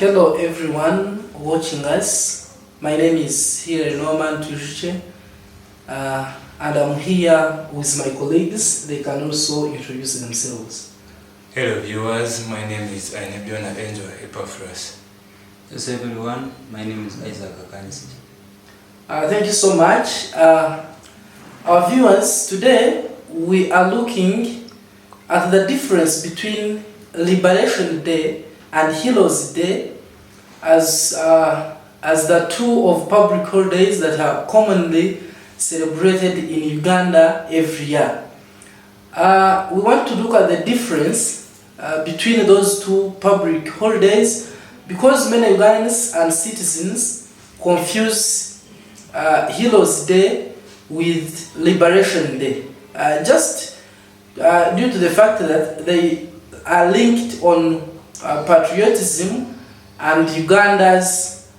Hello everyone watching us. My name is Hilary Norman Tujuche, and I'm here with my colleagues. They can also introduce themselves. Hello viewers, my name is Ainebiona Angel Epaphras. Yes everyone, my name is Isaac Akansi. Thank you so much. Our viewers, today we are looking at the difference between Liberation Day and Heroes Day as the two of public holidays that are commonly celebrated in Uganda every year. We want to look at the difference between those two public holidays because many Ugandans and citizens confuse Heroes Day with Liberation Day, just due to the fact that they are linked on patriotism and Uganda's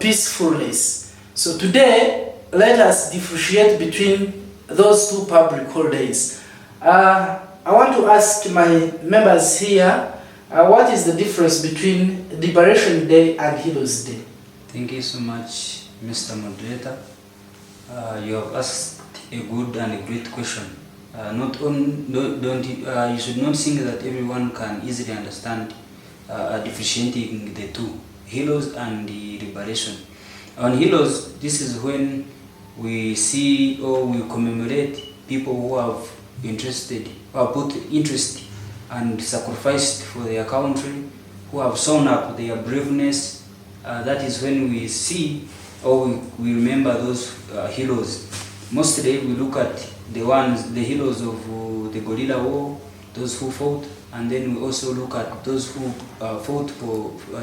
peacefulness. So today, let us differentiate between those two public holidays. I want to ask my members here, what is the difference between Liberation Day and Heroes Day? Thank you so much, Mr. Moderator. You have asked a good and a great question. You should not think that everyone can easily understand differentiating the two, Heroes and the Liberation. On Heroes, this is when we see or we commemorate people who have put interest and sacrificed for their country, who have shown up their braveness. That is when we see or we remember those heroes. Mostly we look at the heroes of the guerrilla war, those who fought, and then we also look at those who fought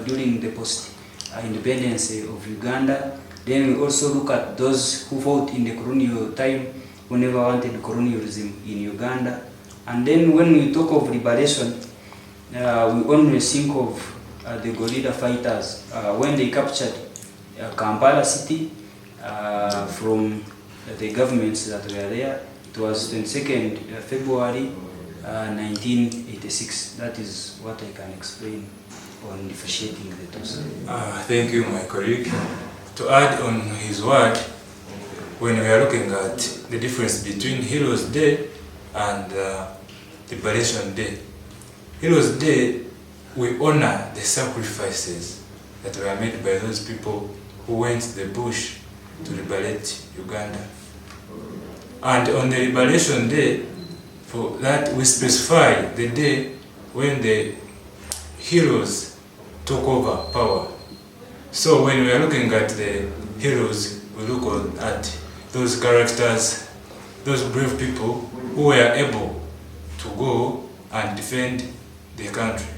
during the post-independence of Uganda. Then we also look at those who fought in the colonial time, who never wanted colonialism in Uganda. And then when we talk of liberation, we only think of the guerrilla fighters when they captured Kampala city from the governments that were there. It was 22nd February 1986. That is what I can explain on differentiating the two. Thank you, my colleague. To add on his word, when we are looking at the difference between Heroes Day and Liberation Day, Heroes Day, we honor the sacrifices that were made by those people who went to the bush to liberate Uganda. And on the Liberation Day, for that we specify the day when the heroes took over power. So when we are looking at the heroes, we look at those characters, those brave people who were able to go and defend the country.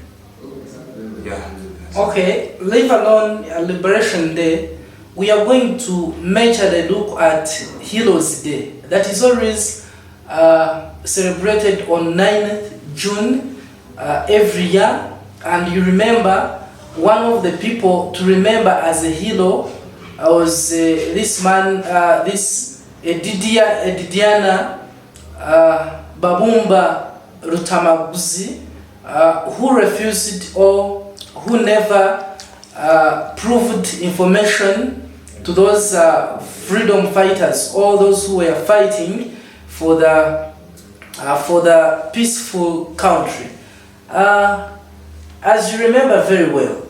Yeah. Okay, leave alone Liberation Day. We are going to majorly look at Heroes Day. That is always celebrated on 9th June every year. And you remember, one of the people to remember as a hero was this man, Didiana Babumba Rutamaguzi, who refused or who never proved information to those freedom fighters, all those who were fighting for the peaceful country. As you remember very well,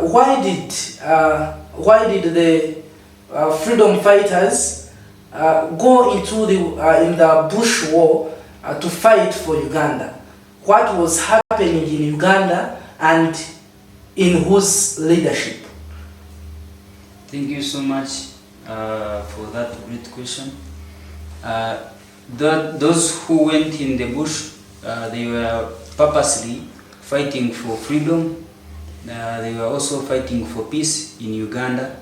why did the freedom fighters go into in the bush war to fight for Uganda? What was happening in Uganda and in whose leadership? Thank you so much for that great question. Those who went in the bush, they were purposely fighting for freedom. They were also fighting for peace in Uganda.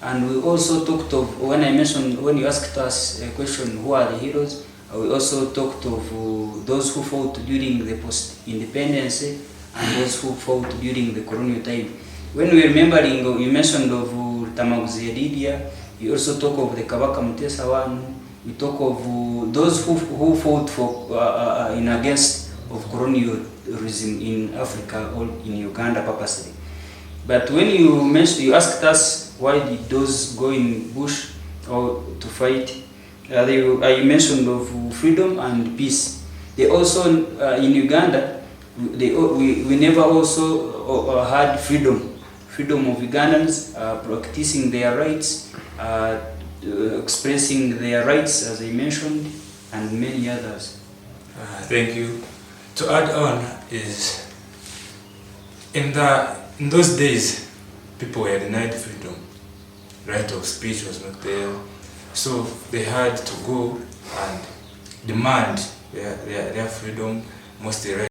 And we also talked of, when you asked us a question, who are the heroes? We also talked of those who fought during the post-independence and those who fought during the colonial time. When we remembering, we mentioned of Tamaguzi Lydia, we also talk of the Kabaka Mutesa one. We talk of those who fought for in against of colonialism in Africa or in Uganda purposely. But when you asked us why did those go in bush or to fight, I mentioned of freedom and peace. They also in Uganda, we never also had freedom of Ugandans practicing their rights, expressing their rights as I mentioned, and many others. Thank you. To add on is in those days people were denied freedom. Right of speech was not there, so they had to go and demand their freedom, mostly right.